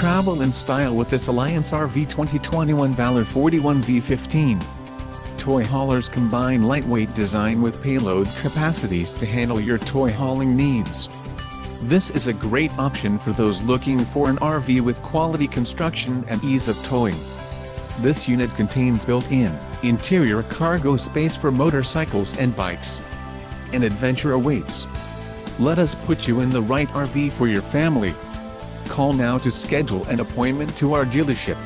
Travel in style with this Alliance RV 2021 Valor 41V15. Toy haulers combine lightweight design with payload capacities to handle your toy hauling needs. This is a great option for those looking for an RV with quality construction and ease of towing. This unit contains built-in, interior cargo space for motorcycles and bikes. An adventure awaits. Let us put you in the right RV for your family. Call now to schedule an appointment to our dealership.